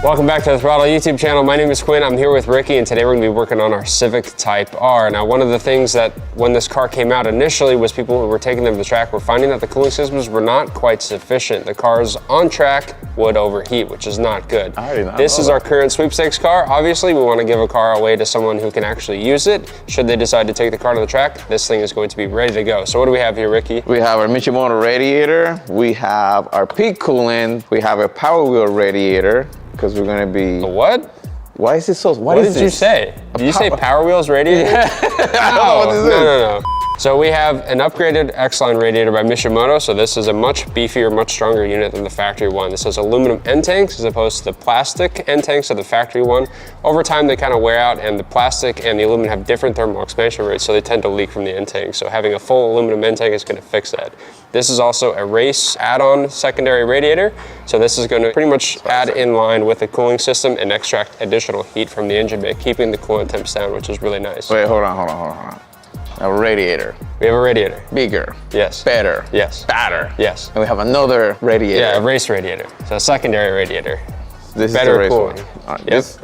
Welcome back to the Throttle YouTube channel. My name is Quinn. I'm here with Ricky, and today we're going to be working on our Civic Type R. Now, one of the things that when this car came out initially was people who were taking them to the track were finding that the cooling systems were not quite sufficient. The cars on track would overheat, which is not good. This is our current sweepstakes car. Obviously, we want to give a car away to someone who can actually use it. Should they decide to take the car to the track, this thing is going to be ready to go. So what do we have here, Ricky? We have our Michimoto radiator. We have our peak coolant. We have a power wheel radiator. Because we're gonna be... A what? Why is it so... What did you say? Did you say power wheels radiator? Yeah. No. So we have an upgraded X-Line radiator by Michimoto. So this is a much beefier, much stronger unit than the factory one. This has aluminum end tanks as opposed to the plastic end tanks of the factory one. Over time, they kind of wear out, and the plastic and the aluminum have different thermal expansion rates, so they tend to leak from the end tank. So having a full aluminum end tank is going to fix that. This is also a race add-on secondary radiator. So this is going to pretty much add in line with the cooling system and extract additional heat from the engine bay, keeping the coolant temps down, which is really nice. Wait, hold on. A radiator. We have a radiator. Bigger. Yes. Better. Yes. Fatter. Yes. And we have another radiator. Yeah, a race radiator. So a secondary radiator. This better is the race cooling. one. Yes.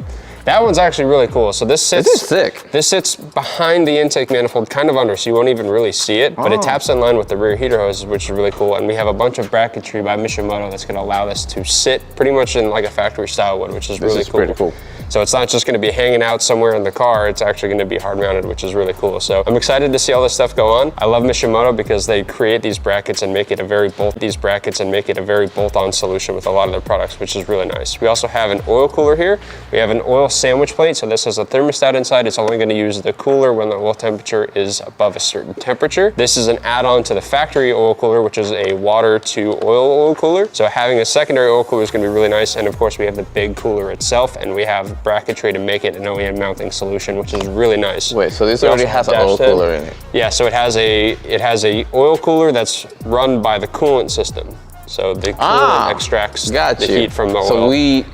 That one's actually really cool. So this sits... This is sick. This sits behind the intake manifold, kind of under, so you won't even really see it, but it taps in line with the rear heater hoses, which is really cool. And we have a bunch of bracketry by Michimoto that's gonna allow this to sit pretty much in like a factory style would, which is really cool. Pretty cool. So it's not just gonna be hanging out somewhere in the car, it's actually gonna be hard mounted, which is really cool. So I'm excited to see all this stuff go on. I love Michimoto because they create these brackets and make it a very bolt-on solution with a lot of their products, which is really nice. We also have an oil cooler here. We have an oil sandwich plate. So this has a thermostat inside. It's only gonna use the cooler when the oil temperature is above a certain temperature. This is an add-on to the factory oil cooler, which is a water to oil cooler. So having a secondary oil cooler is gonna be really nice. And of course we have the big cooler itself, and we have bracketry to make it an OEM mounting solution, which is really nice. Wait, so this already has an oil cooler in it? Yeah, so it has a oil cooler that's run by the coolant system. So the coolant extracts the heat from the oil. So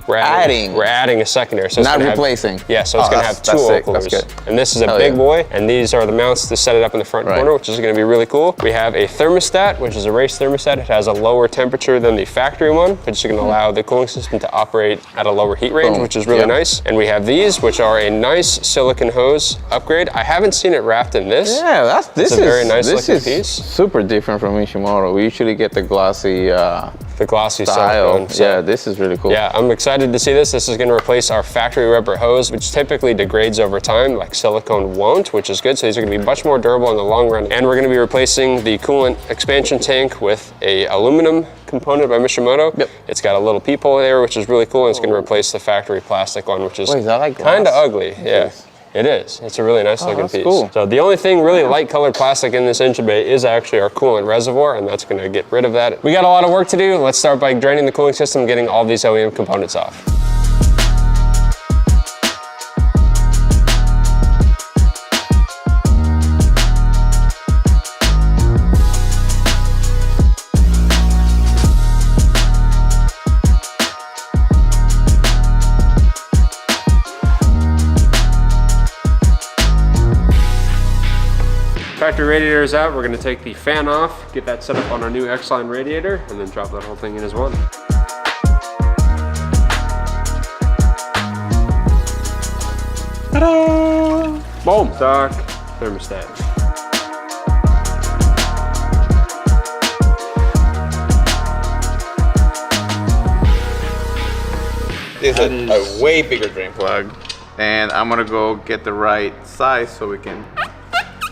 we're adding a secondary. So not replacing. Yeah, so it's gonna have two oil coolers. That's good. And this is a big boy, and these are the mounts to set it up in the front corner, which is gonna be really cool. We have a thermostat, which is a race thermostat. It has a lower temperature than the factory one, which is gonna allow the cooling system to operate at a lower heat range, which is really nice. And we have these, which are a nice silicone hose upgrade. I haven't seen it wrapped in this. Yeah, this is a very nice looking piece. Super different from Michimoto. We usually get the glossy style. So, yeah, this is really cool. Yeah, I'm excited to see this. This is going to replace our factory rubber hose, which typically degrades over time, like silicone won't, which is good. So these are going to be much more durable in the long run. And we're going to be replacing the coolant expansion tank with a aluminum component by Michimoto. Yep. It's got a little peephole there, which is really cool. And it's going to replace the factory plastic one, which is kind of ugly. Yeah. It is. It's a really nice looking piece. Cool. So the only thing really light colored plastic in this engine bay is actually our coolant reservoir, and that's going to get rid of that. We got a lot of work to do. Let's start by draining the cooling system and getting all these OEM components off. Factory radiator is out. We're going to take the fan off, get that set up on our new X-Line radiator, and then drop that whole thing in as one. Ta-da! Boom! Stock thermostat. This is a way bigger drain plug, and I'm gonna go get the right size so we can.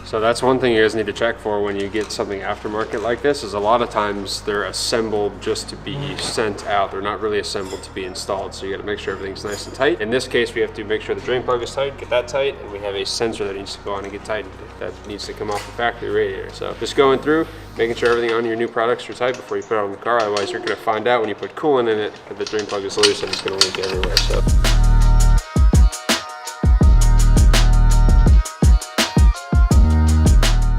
So that's one thing you guys need to check for when you get something aftermarket like this, is a lot of times they're assembled just to be sent out. They're not really assembled to be installed. So you gotta make sure everything's nice and tight. In this case, we have to make sure the drain plug is tight, get that tight, and we have a sensor that needs to go on and get tightened. That needs to come off the factory radiator. So just going through, making sure everything on your new products are tight before you put it on the car. Otherwise, you're gonna find out when you put coolant in it that the drain plug is loose and it's gonna leak everywhere. So.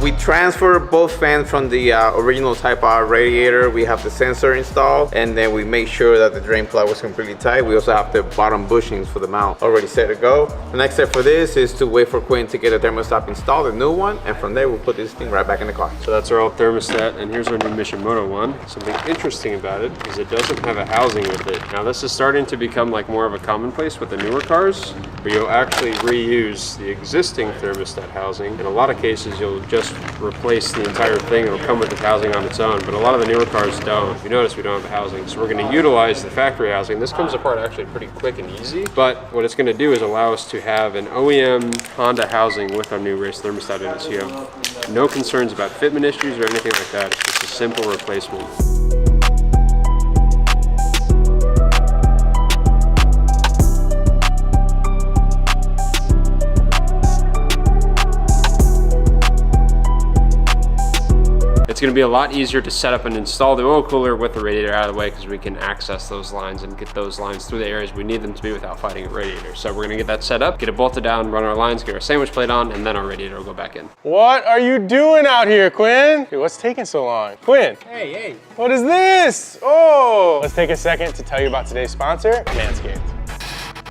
We transfer both fans from the original Type R radiator. We have the sensor installed, and then we make sure that the drain plug was completely tight. We also have the bottom bushings for the mount already set to go. The next step for this is to wait for Quinn to get a thermostat installed, a new one, and from there we'll put this thing right back in the car. So that's our old thermostat, and here's our new Mishimoto one. Something interesting about it is it doesn't have a housing with it. Now this is starting to become like more of a commonplace with the newer cars, where you'll actually reuse the existing thermostat housing. In a lot of cases, you'll just replace the entire thing. It'll come with the housing on its own, but a lot of the newer cars don't. If you notice, we don't have a housing, so we're going to utilize the factory housing. This comes apart actually pretty quick and easy, but what it's going to do is allow us to have an OEM Honda housing with our new race thermostat in it, so you have no concerns about fitment issues or anything like that. It's just a simple replacement. It's going to be a lot easier to set up and install the oil cooler with the radiator out of the way, because we can access those lines and get those lines through the areas we need them to be without fighting a radiator. So we're going to get that set up, get it bolted down, run our lines, get our sandwich plate on, and then our radiator will go back in. What are you doing out here, Quinn? Dude, what's taking so long? Quinn. Hey. What is this? Oh! Let's take a second to tell you about today's sponsor, Manscaped.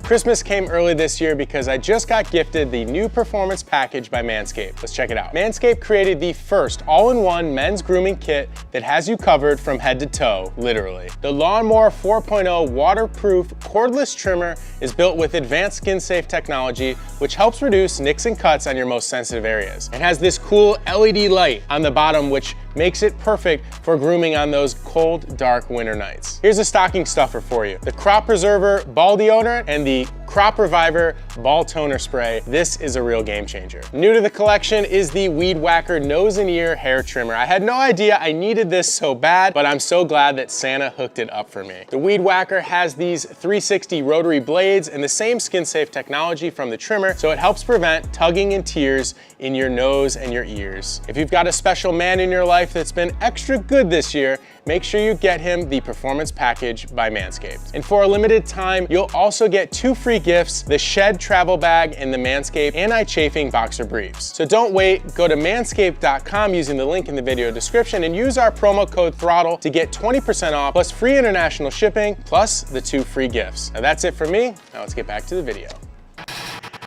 Christmas came early this year because I just got gifted the new Performance Package by Manscaped. Let's check it out. Manscaped created the first all-in-one men's grooming kit that has you covered from head to toe, literally. The Lawnmower 4.0 waterproof cordless trimmer is built with advanced skin-safe technology, which helps reduce nicks and cuts on your most sensitive areas. It has this cool LED light on the bottom, which makes it perfect for grooming on those cold, dark winter nights. Here's a stocking stuffer for you. The Crop Preserver Ball Deodorant and the Crop Reviver Ball Toner Spray. This is a real game changer. New to the collection is the Weed Whacker Nose and Ear Hair Trimmer. I had no idea I needed this so bad, but I'm so glad that Santa hooked it up for me. The Weed Whacker has these 360 rotary blades and the same skin-safe technology from the trimmer, so it helps prevent tugging and tears in your nose and your ears. If you've got a special man in your life that's been extra good this year, make sure you get him the Performance Package by Manscaped. And for a limited time, you'll also get 2 free gifts, the Shed Travel Bag and the Manscaped Anti-Chafing Boxer Briefs. So don't wait, go to manscaped.com using the link in the video description and use our promo code throtl to get 20% off, plus free international shipping, plus the 2 free gifts. Now that's it for me. Now let's get back to the video.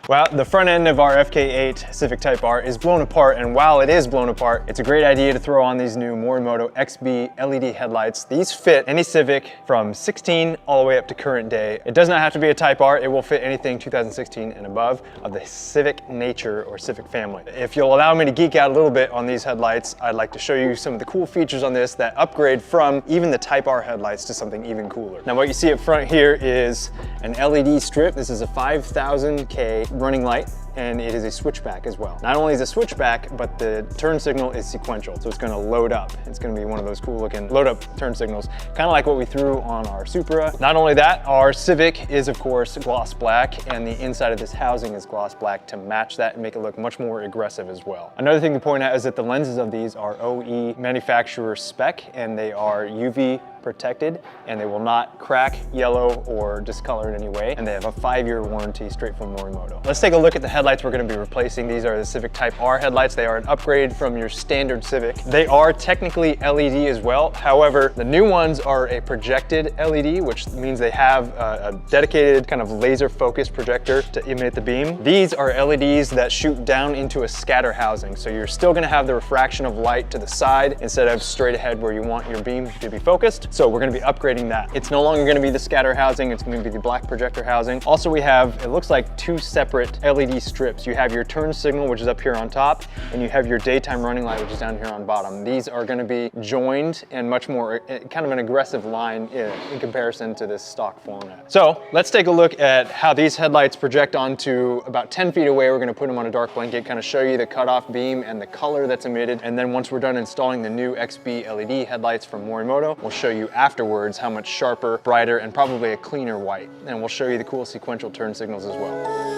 Well, the front end of our FK8 Civic Type R is blown apart, and while it is blown apart, it's a great idea to throw on these new Morimoto XB LED headlights. These fit any Civic from 16 all the way up to current day. It does not have to be a Type R, it will fit anything 2016 and above of the Civic nature or Civic family. If you'll allow me to geek out a little bit on these headlights, I'd like to show you some of the cool features on this that upgrade from even the Type R headlights to something even cooler. Now what you see up front here is an LED strip. This is a 5000K running light, and it is a switchback as well. Not only is it a switchback, but the turn signal is sequential, so it's gonna load up. It's gonna be one of those cool looking load up turn signals, kind of like what we threw on our Supra. Not only that, our Civic is of course gloss black, and the inside of this housing is gloss black to match that and make it look much more aggressive as well. Another thing to point out is that the lenses of these are OE manufacturer spec, and they are UV protected, and they will not crack, yellow, or discolor in any way, and they have a 5-year warranty straight from Morimoto. Let's take a look at the headlights we're going to be replacing. These are the Civic Type R headlights. They are an upgrade from your standard Civic. They are technically LED as well. However, the new ones are a projected LED, which means they have a dedicated kind of laser focused projector to emit the beam. These are LEDs that shoot down into a scatter housing, so you're still going to have the refraction of light to the side instead of straight ahead where you want your beam to be focused. So we're going to be upgrading that. It's no longer going to be the scatter housing, it's going to be the black projector housing. Also, we have, it looks like 2 separate LED strips. You have your turn signal, which is up here on top, and you have your daytime running light, which is down here on bottom. These are going to be joined and much more, kind of an aggressive line in comparison to this stock format. So let's take a look at how these headlights project onto about 10 feet away. We're going to put them on a dark blanket, kind of show you the cutoff beam and the color that's emitted. And then once we're done installing the new XB LED headlights from Morimoto, we'll show you afterwards how much sharper, brighter, and probably a cleaner white. And we'll show you the cool sequential turn signals as well.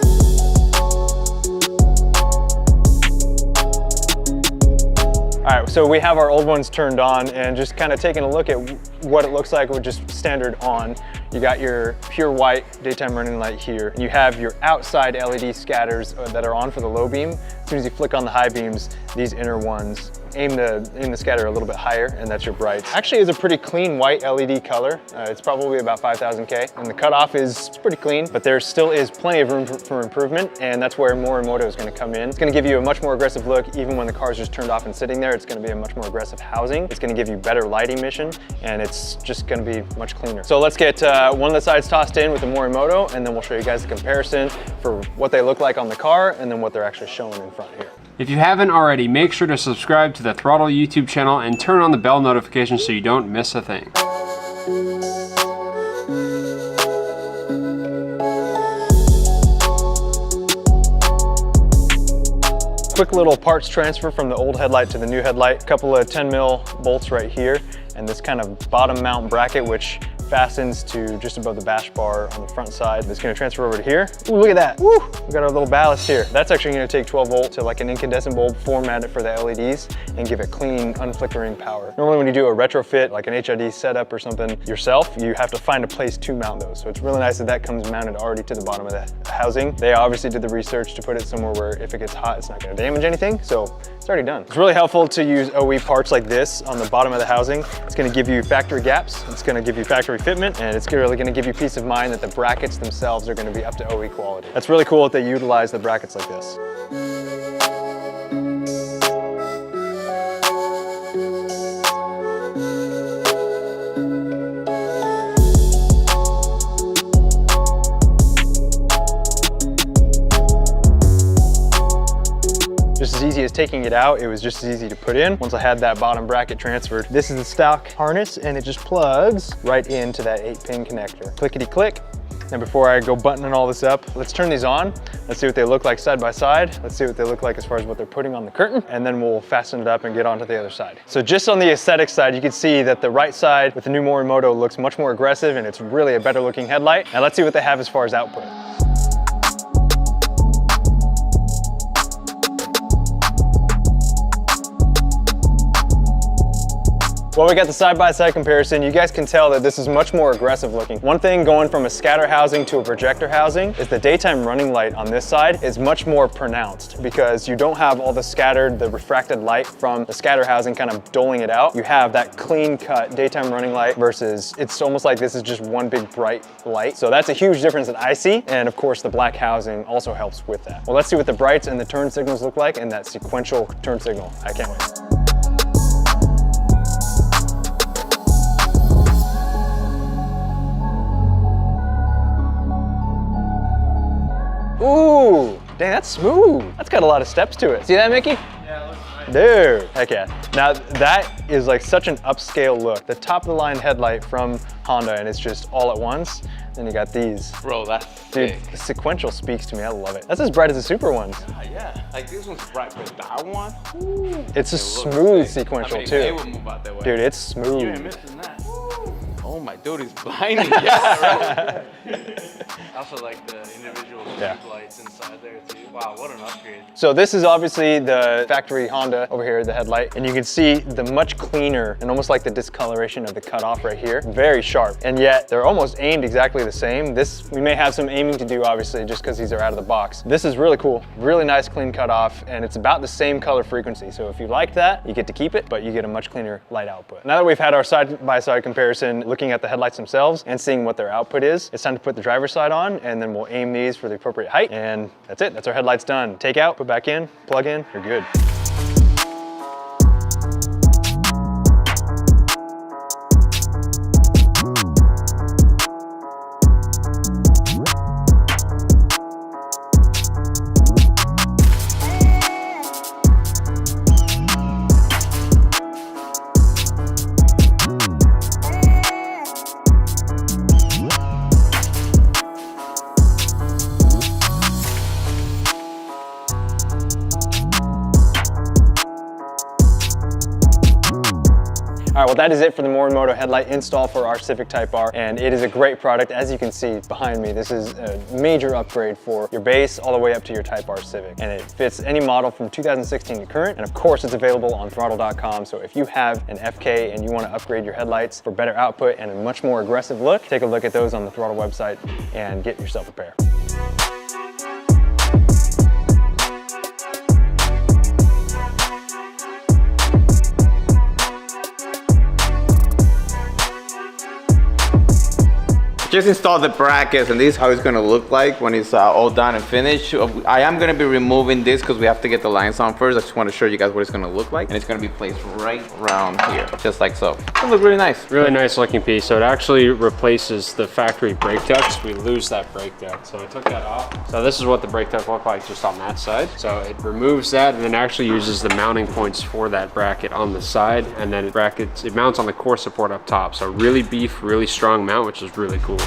All right, so we have our old ones turned on and just kind of taking a look at what it looks like with just standard on. You got your pure white daytime running light here. You have your outside LED scatters that are on for the low beam. As soon as you flick on the high beams, these inner ones aim the scatter a little bit higher, and that's your brights. Actually, it's a pretty clean white LED color. It's probably about 5,000 K, and the cutoff is pretty clean, but there still is plenty of room for improvement, and that's where Morimoto is going to come in. It's going to give you a much more aggressive look, even when the car's just turned off and sitting there. It's going to be a much more aggressive housing. It's going to give you better light emission, and it's just going to be much cleaner. So let's get one of the sides tossed in with the Morimoto, and then we'll show you guys the comparison for what they look like on the car, and then what they're actually showing in front here. If you haven't already, make sure to subscribe to the throtl YouTube channel and turn on the bell notification so you don't miss a thing. Quick little parts transfer from the old headlight to the new headlight. A couple of 10 mil bolts right here, and this kind of bottom mount bracket, which fastens to just above the bash bar on the front side. It's gonna transfer over to here. Ooh, look at that. Woo! We got our little ballast here. That's actually gonna take 12 volt to like an incandescent bulb, format it for the LEDs, and give it clean, unflickering power. Normally when you do a retrofit, like an HID setup or something yourself, you have to find a place to mount those. So it's really nice that that comes mounted already to the bottom of the housing. They obviously did the research to put it somewhere where if it gets hot, it's not gonna damage anything. So it's already done. It's really helpful to use OE parts like this on the bottom of the housing. It's gonna give you factory gaps. It's gonna give you factory fitment, and it's really gonna give you peace of mind that the brackets themselves are gonna be up to OE quality. That's really cool that they utilize the brackets like this. Just as easy as taking it out, it was just as easy to put in once I had that bottom bracket transferred. This is the stock harness, and it just plugs right into that 8-pin connector. Clickety click. And before I go buttoning all this up, let's turn these on. Let's see what they look like side by side. Let's see what they look like as far as what they're putting on the curtain, and then we'll fasten it up and get onto the other side. So just on the aesthetic side, you can see that the right side with the new Morimoto looks much more aggressive, and it's really a better looking headlight. Now let's see what they have as far as output. Well, we got the side-by-side comparison. You guys can tell that this is much more aggressive looking. One thing going from a scatter housing to a projector housing is the daytime running light on this side is much more pronounced because you don't have all the scattered, the refracted light from the scatter housing kind of doling it out. You have that clean cut daytime running light versus it's almost like this is just one big bright light. So that's a huge difference that I see. And of course the black housing also helps with that. Well, let's see what the brights and the turn signals look like and that sequential turn signal. I can't wait. Ooh, dang, that's smooth. That's got a lot of steps to it. See that, Mickey? Yeah, it looks nice. Dude, heck yeah. Now that is like such an upscale look. The top of the line headlight from Honda, and it's just all at once. Then you got these. Bro, that's Dude, sick. the sequential speaks to me, I love it. That's as bright as the Super ones. Yeah, like this one's bright, but that one, ooh, It's a smooth sequential I mean, too. they would move out that way. Dude, it's smooth. You ain't missing that. Oh my dude, he's blinding. Yeah, right. Also like the individual street lights inside there too. Wow, what an upgrade. So this is obviously the factory Honda over here, the headlight, and you can see the much cleaner and almost like the discoloration of the cutoff right here. Very sharp, and yet they're almost aimed exactly the same. This, we may have some aiming to do obviously just because these are out of the box. This is really cool, really nice clean cutoff, and it's about the same color frequency. So if you like that, you get to keep it, but you get a much cleaner light output. Now that we've had our side-by-side comparison, looking at the headlights themselves and seeing what their output is, it's time to put the driver's side on, and then we'll aim these for the appropriate height, and that's it. That's our headlights done. Take out, put back in, plug in, you're good. All right, well, that is it for the Morimoto headlight install for our Civic Type R, and it is a great product. As you can see behind me, this is a major upgrade for your base all the way up to your Type R Civic, and it fits any model from 2016 to current, and of course it's available on throtl.com. So if you have an FK and you want to upgrade your headlights for better output and a much more aggressive look, take a look at those on the Throtl website and get yourself a pair. Just installed the brackets, and this is how it's gonna look like when it's all done and finished. I am gonna be removing this because we have to get the lines on first. I just want to show you guys what it's gonna look like, and it's gonna be placed right around here, just like so. It'll look really nice. Really nice looking piece. So it actually replaces the factory brake ducts. We lose that brake duct, so I took that off. So this is what the brake duct look like just on that side. So it removes that and then actually uses the mounting points for that bracket on the side, and then it mounts on the core support up top. So really beef, really strong mount, which is really cool.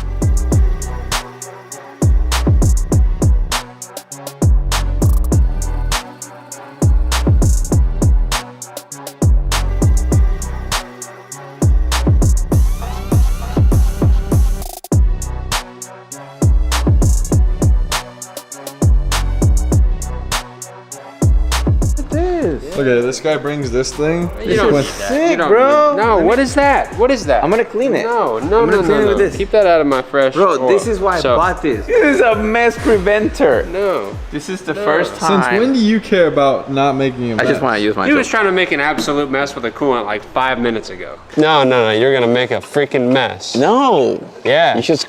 Okay, this guy brings this thing. You don't need that. Sick, bro. No, what is that? What is that? I'm gonna clean it. No. I'm gonna clean it with this. Keep that out of my fresh Bro, oil. this is why I bought this. This is a mess preventer. No. This is the first time. Since when do you care about not making a mess? I just want to use my He was trying to make an absolute mess with a coolant like 5 minutes ago. No, you're gonna make a freaking mess. No. Yeah. You just...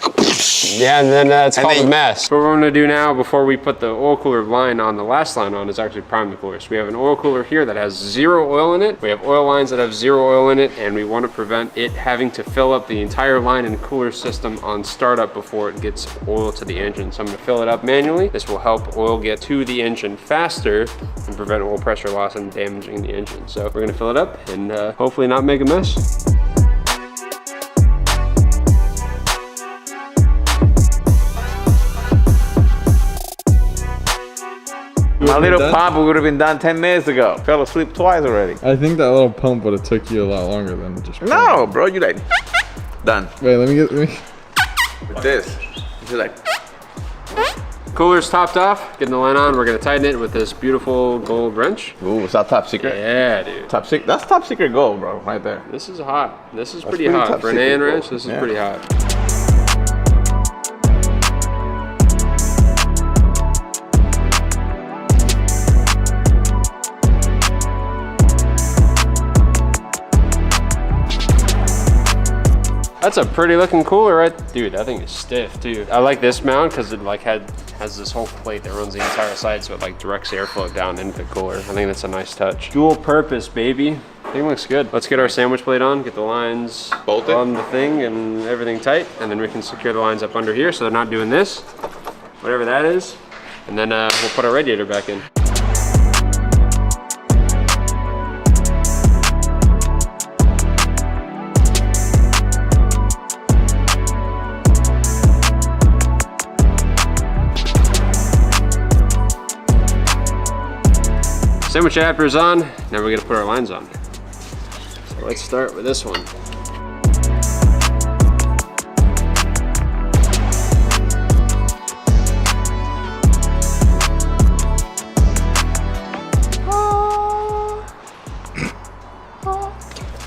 Yeah, and then that's called then- a mess. What we're gonna do now before we put the oil cooler line on, the last line on, is actually prime the cooler. So we have an oil cooler here that has 0 oil in it. We have oil lines that have 0 oil in it, and we want to prevent it having to fill up the entire line and cooler system on startup before it gets oil to the engine. So I'm gonna fill it up manually. This will help oil get to the engine faster and prevent oil pressure loss and damaging the engine. So we're gonna fill it up and hopefully not make a mess. My little pump would have been done 10 minutes ago. Fell asleep twice already. I think that little pump would have took you a lot longer than just. No, bro, you like... Done. Wait, let me. With this. You're like... Cooler's topped off, getting the line on. We're gonna tighten it with this beautiful gold wrench. Ooh, is that top secret? Yeah, dude. Top secret. That's top secret gold, bro, right there. This is hot. This is That's pretty pretty hot. top For an secret AN wrench, gold. this is Yeah. pretty hot. That's a pretty looking cooler, right? Dude, that thing is stiff too. I like this mount because it like has this whole plate that runs the entire side, so it like directs airflow down into the cooler. I think that's a nice touch. Dual purpose, baby. I think it looks good. Let's get our sandwich plate on, get the lines Bolted on the thing and everything tight, and then we can secure the lines up under here so they're not doing this, whatever that is. And then we'll put our radiator back in. Sandwich adapter's on, now we're gonna put our lines on. So let's start with this one.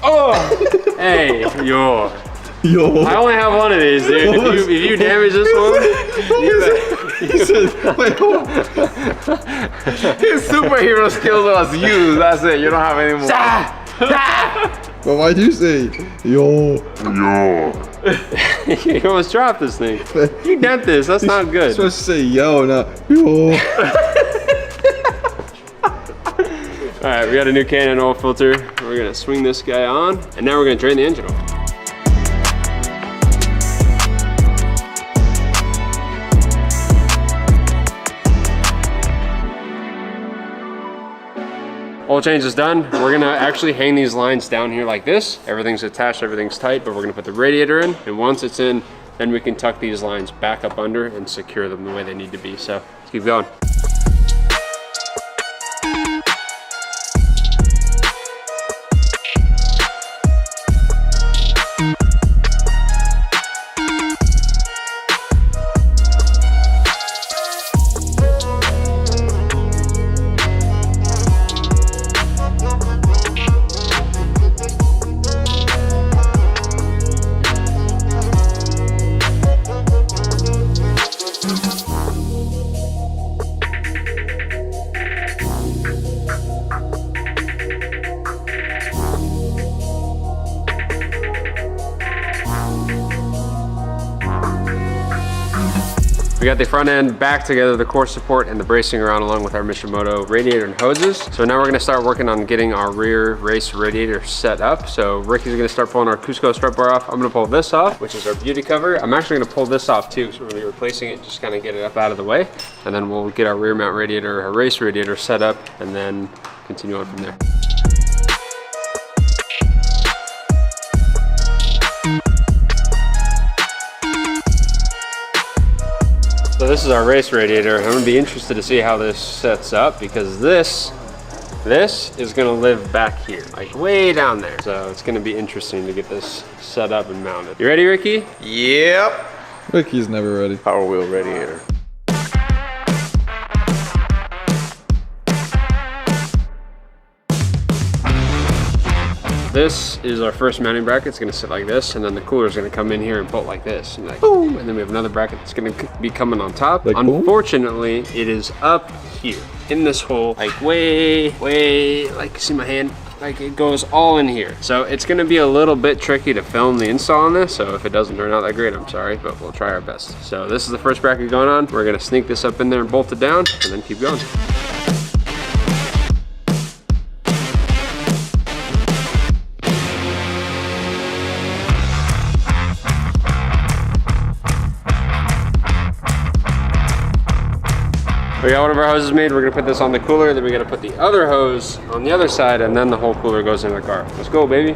Oh! Hey, yo. I only have one of these, dude. If you damage this one, He said, wait, hold on. His superhero skills was used. That's it. You don't have any more. But why'd you say, yo? you almost dropped this thing. You dent this. That's not good. You're supposed to say yo, not yo. All right, we got a new Canon oil filter. We're gonna swing this guy on, and now we're gonna drain the engine oil. Oil change is done. We're gonna actually hang these lines down here like this. Everything's attached, everything's tight, but we're gonna put the radiator in, and once it's in, then we can tuck these lines back up under and secure them the way they need to be. So let's keep going. We got the front end back together, the core support and the bracing around along with our Mishimoto radiator and hoses. So now we're gonna start working on getting our rear race radiator set up. So Ricky's gonna start pulling our Cusco strut bar off. I'm gonna pull this off, which is our beauty cover. I'm actually gonna pull this off too, so we're gonna be replacing it, just kind of get it up out of the way. And then we'll get our rear mount radiator, our race radiator set up, and then continue on from there. So this is our race radiator. I'm gonna be interested to see how this sets up because this is gonna live back here, like way down there. So it's gonna be interesting to get this set up and mounted. You ready, Ricky? Yep. Ricky's never ready. Power wheel radiator. This is our first mounting bracket. It's gonna sit like this, and then the cooler is gonna come in here and bolt like this, and like boom, and then we have another bracket that's gonna be coming on top. Like Unfortunately, it is up here in this hole, like way, like see my hand? Like it goes all in here. So it's gonna be a little bit tricky to film the install on this, so if it doesn't turn out that great, I'm sorry, but we'll try our best. So this is the first bracket going on. We're gonna sneak this up in there and bolt it down, and then keep going. We got one of our hoses made. We're gonna put this on the cooler, then we gotta put the other hose on the other side, and then the whole cooler goes in the car. Let's go, baby.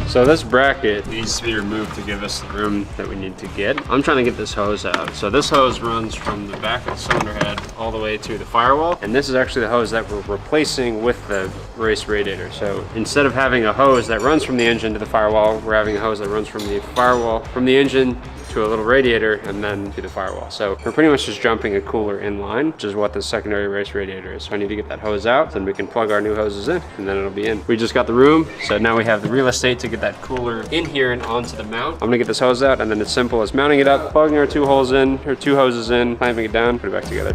So this bracket needs to be removed to give us the room that we need to get. I'm trying to get this hose out. So this hose runs from the back of the cylinder head all the way to the firewall. And this is actually the hose that we're replacing with the race radiator. So instead of having a hose that runs from the engine to the firewall, we're having a hose that runs from the firewall, from the engine to a little radiator and then to the firewall. So we're pretty much just jumping a cooler in line, which is what the secondary race radiator is. So I need to get that hose out, then we can plug our new hoses in and then it'll be in. We just got the room, so now we have the real estate to get that cooler in here and onto the mount. I'm gonna get this hose out and then it's simple as mounting it up, plugging our two hoses in, clamping it down, put it back together.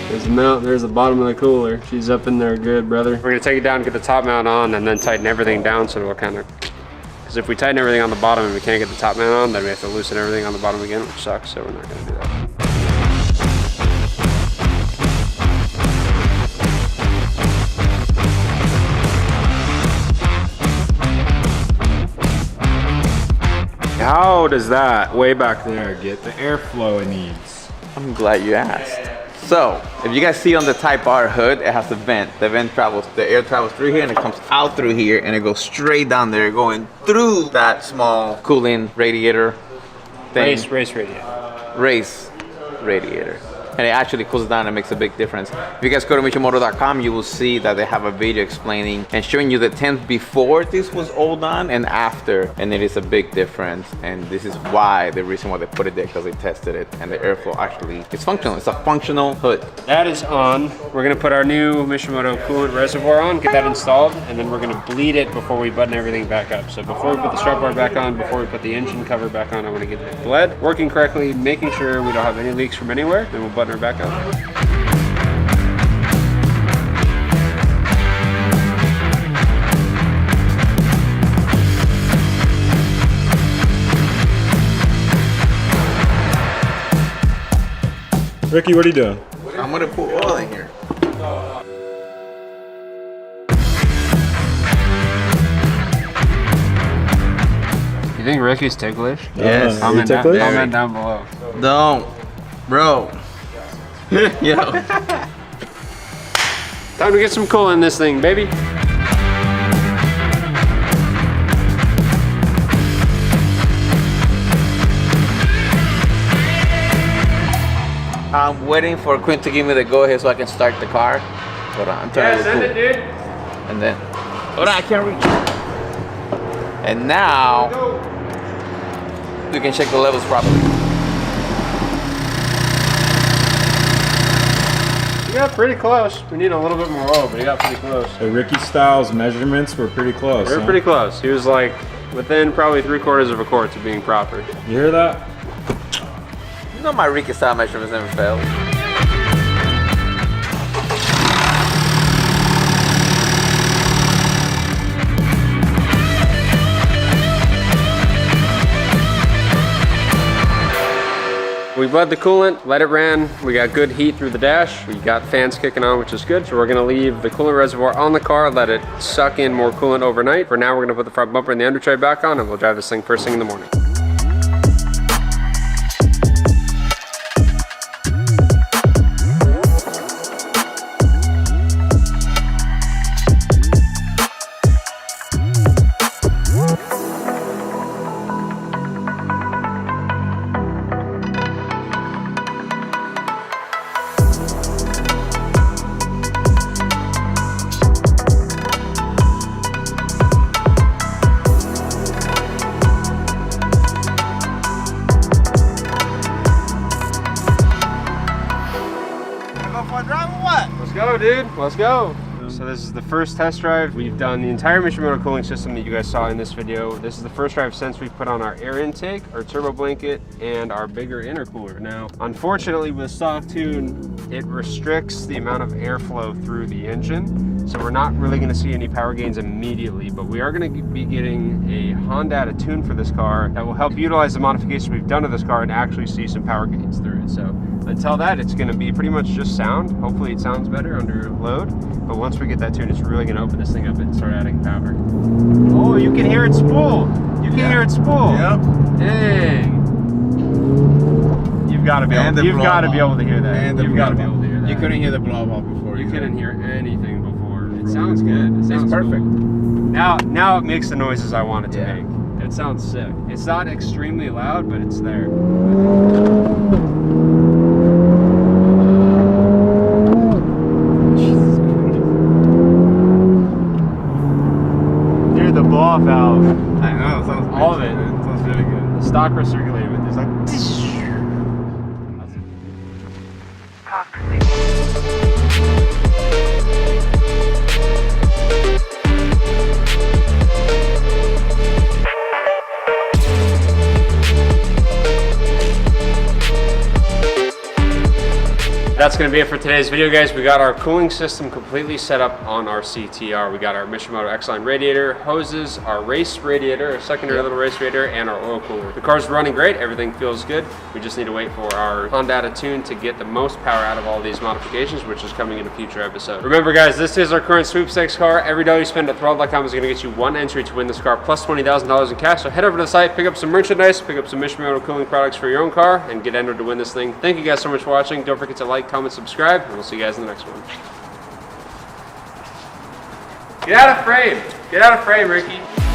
There's the mount, there's the bottom of the cooler. She's up in there good, brother. We're gonna take it down, get the top mount on, and then tighten everything down so it'll kind of, because if we tighten everything on the bottom and we can't get the top mount on, then we have to loosen everything on the bottom again, which sucks, so we're not gonna do that. How does that way back there get the airflow it needs? I'm glad you asked. So, if you guys see on the Type R hood, it has a vent. The vent travels, the air travels through here and it comes out through here and it goes straight down there, going through that small cooling radiator thing. Race radiator. Race radiator. And it actually cools down and makes a big difference. If you guys go to Mishimoto.com, you will see that they have a video explaining and showing you the temps before this was all done and after, and it is a big difference. And this is why, the reason why they put it there, because they tested it and the airflow actually is functional. It's a functional hood. That is on. We're gonna put our new Mishimoto coolant reservoir on, get that installed, and then we're gonna bleed it before we button everything back up. So before we put the strut bar back on, before we put the engine cover back on, I wanna get it bled, working correctly, making sure we don't have any leaks from anywhere, then we'll button her back up. Ricky, what are you doing? I'm gonna put oil in here. You think Ricky's ticklish? Yes. Comment ticklish? comment down below. Don't, bro. Yo. Time to get some cool in this thing, baby. I'm waiting for Quinn to give me the go ahead so I can start the car. Hold on, I'm trying to Send it, dude. And then, hold on, I can't reach. And now, we can check the levels properly. You got pretty close. We need a little bit more oil, but you got pretty close. So Ricky Styles' measurements were pretty close. We were pretty close. He was like within probably 3/4 of a quart to being proper. You hear that? You know my Ricky style measurements never fail. We bled the coolant, let it ran. We got good heat through the dash. We got fans kicking on, which is good. So we're gonna leave the coolant reservoir on the car, let it suck in more coolant overnight. For now, we're gonna put the front bumper and the under tray back on, and we'll drive this thing first thing in the morning. Let's go, dude. Let's go. So this is the first test drive. We've done the entire Mishimoto cooling system that you guys saw in this video. This is the first drive since we've put on our air intake, our turbo blanket, and our bigger intercooler. Now, unfortunately with soft tune, it restricts the amount of airflow through the engine. So we're not really gonna see any power gains immediately, but we are gonna be getting a Honda tune for this car that will help utilize the modifications we've done to this car and actually see some power gains through it. So until that, it's gonna be pretty much just sound. Hopefully it sounds better under load. But once we get that tune, it's really gonna open this thing up and start adding power. Oh, you can hear it spool. You can hear it spool. Yep. Dang. You've gotta be able to hear that. You've gotta be able to hear that. You couldn't hear the blow off before. You couldn't hear anything before. It sounds good. It sounds perfect. Cool. Now it makes the noises I want it to make. It sounds sick. It's not extremely loud, but it's there. Dude, the blow-off valve. I know, it sounds All of it. It sounds really good. The stock recirculator, but there's like. That's going to be it for today's video, guys. We got our cooling system completely set up on our CTR. We got our Mishimoto X-Line radiator, hoses, our race radiator, our secondary little race radiator, and our oil cooler. The car's running great. Everything feels good. We just need to wait for our Honda tune to get the most power out of all these modifications, which is coming in a future episode. Remember, guys, this is our current sweepstakes car. Every dollar you spend at throtl.com is going to get you one entry to win this car, plus $20,000 in cash. So head over to the site, pick up some merchandise, pick up some Mishimoto cooling products for your own car, and get entered to win this thing. Thank you guys so much for watching. Don't forget to like, comment, subscribe, and we'll see you guys in the next one. Get out of frame! Get out of frame, Ricky!